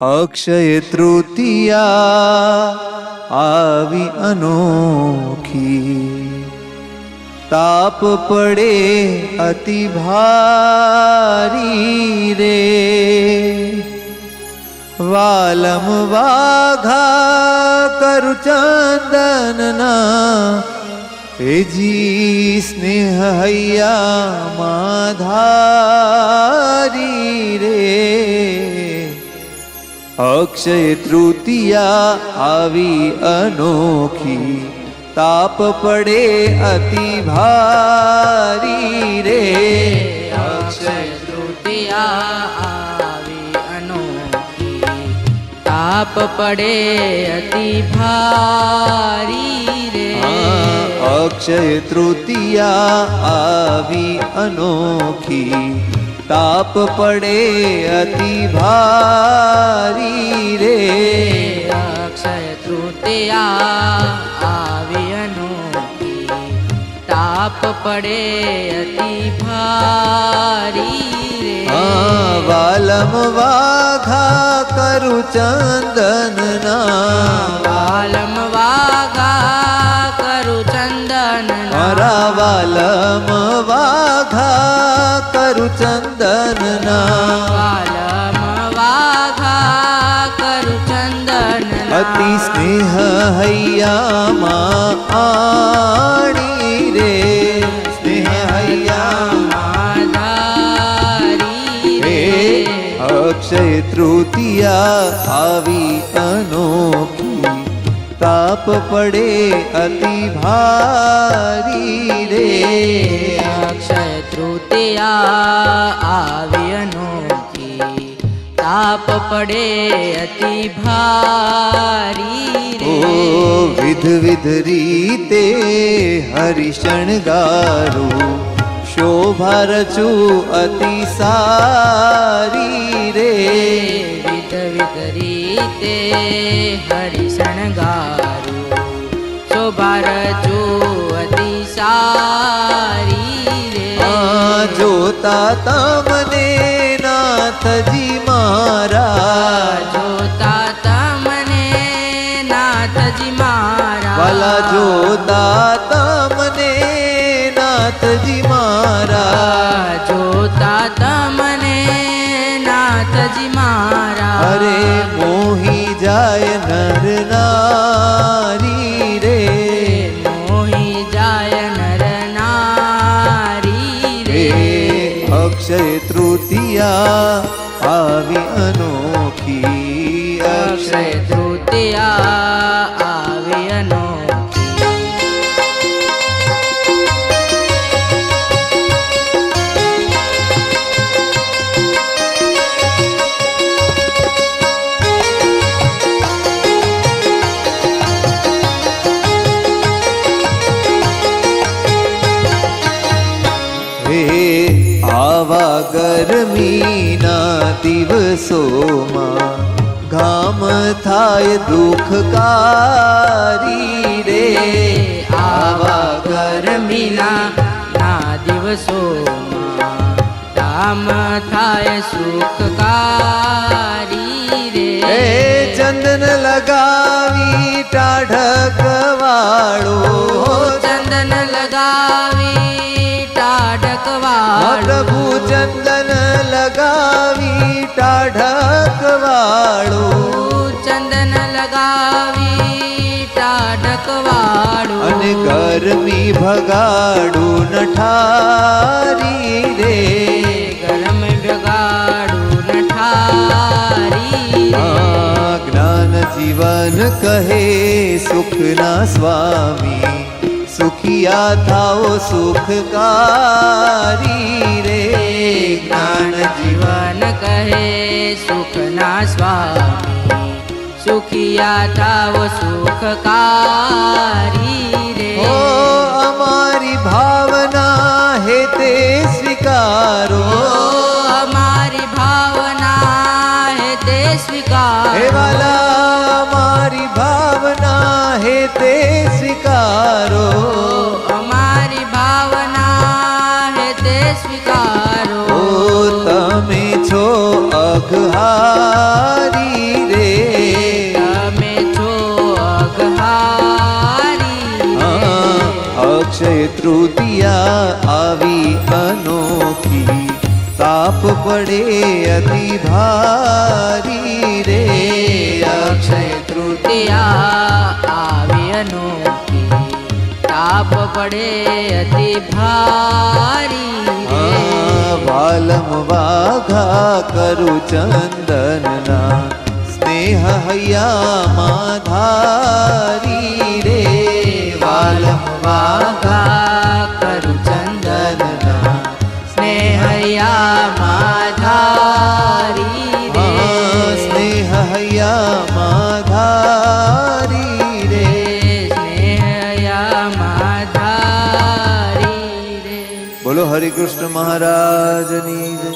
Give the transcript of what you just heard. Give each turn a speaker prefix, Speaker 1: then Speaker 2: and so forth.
Speaker 1: અક્ષય તૃતીયા આવી અનોખી, તાપ પડે અતિ ભારી રે, વાલમ વાઘા કરુ ચંદનના, એજી સ્નેહ હૈયામાં ધારી રે. અક્ષય તૃતીયા આવી અનોખી, તાપ પડે અતિ ભારી રે.
Speaker 2: અક્ષય તૃતીયા આવી અનોખી, તાપ પડે અતિ ભારી રે.
Speaker 1: અક્ષય તૃતીયા આવી અનોખી, તાપ પડે અતિ ભારી રે.
Speaker 2: અક્ષય તૃતીયા આવી અનોખી, તાપ પડે અતિ ભારી રે.
Speaker 1: વાલમ વાઘા કરુ ચંદનના,
Speaker 2: વાલમ વાઘા કરુ ચંદનના,
Speaker 1: મારા વાલમ વાઘા કરુ ચંદનના,
Speaker 2: વાલમ વાઘા કરુ ચંદનના,
Speaker 1: અતિ સ્નેહ હૈયામાં આણી રે. સ્નેહ હૈયામાં
Speaker 2: ધારી રે.
Speaker 1: અક્ષય તૃતીયા આવી અનોખી, તાપ પડે અતિ ભારી રે.
Speaker 2: અક્ષય તૃતીયા આવી અનોખી, તાપ પડે અતિ ભારી રે.
Speaker 1: વિધ વિધ રીતે હરિશણગારું, શોભા રચું અતિ સારી રે.
Speaker 2: વિધ વિધ રીતે હરિશણગારું, શોભા રચું અતિ સારી રે.
Speaker 1: જોતા તમને નાથજી મારા,
Speaker 2: જોતા તમને નાથજી મારા,
Speaker 1: વાલા જોતા તમને નાથજી મારા,
Speaker 2: જોતા તમને નાથજી મારા.
Speaker 1: અરે મોહી જાય નર નારી રે.
Speaker 2: મોહી જાય નર નારી રે.
Speaker 1: અક્ષય તૃતીયા આવી અનોખી,
Speaker 2: અક્ષય તૃતીયા આવી અનોખી.
Speaker 1: હે આવા ગરમીના દિવસોમાં, ઘામ થાય દુઃખકારી રે.
Speaker 2: આવા ગરમીના દિવસોમાં, કામ થાય સુખકારી રે.
Speaker 1: ચંદન લગાવી ટાઢક વાળો,
Speaker 2: ચંદન લગાવી ટાઢક વાળો,
Speaker 1: પ્રભુ ચંદન લગાવી ટાઢક વાળો,
Speaker 2: ચંદન લગાવી ટાઢક વાળો.
Speaker 1: અને ગરમી ભગાડું નઠારી રે.
Speaker 2: ગરમ ભગાડું નઠારી રે.
Speaker 1: જ્ઞાન જીવન કહે સુખના સ્વામી, સુખિયા થાઓ સુખકારી રે.
Speaker 2: જ્ઞાન જીવન કહે સુખના સ્વામી, સુખિયા થાવ સુખકારી રે.
Speaker 1: ઓ અમારી ભાવના હે તે સ્વીકારો,
Speaker 2: અમારી ભાવના હે તે સ્વીકારો.
Speaker 1: હે વાલા અમારી ભાવના હે તે સ્વીકારો.
Speaker 2: અમારી ભાવના હે તે સ્વીકારો.
Speaker 1: ઓ તમે છો અઘહારી તૃતીયા આવી અનોખી તાપ પડે અતિ ભારી રે અક્ષય
Speaker 2: તૃતીયા આવી અનોખી તાપ પડે અતિ ભારી રે
Speaker 1: વાલમ વાઘા કરું ચંદનના સ્નેહ હૈયામાં ધારી રે વાલમ
Speaker 2: વાઘા કરું ચંદનના સ્નેહયામાં ધારી રે
Speaker 1: સ્નેહ હૈયામાં ધારી રે
Speaker 2: સ્નેહયામાં ધારી રે.
Speaker 1: બોલો હરિકૃષ્ણ મહારાજની જય.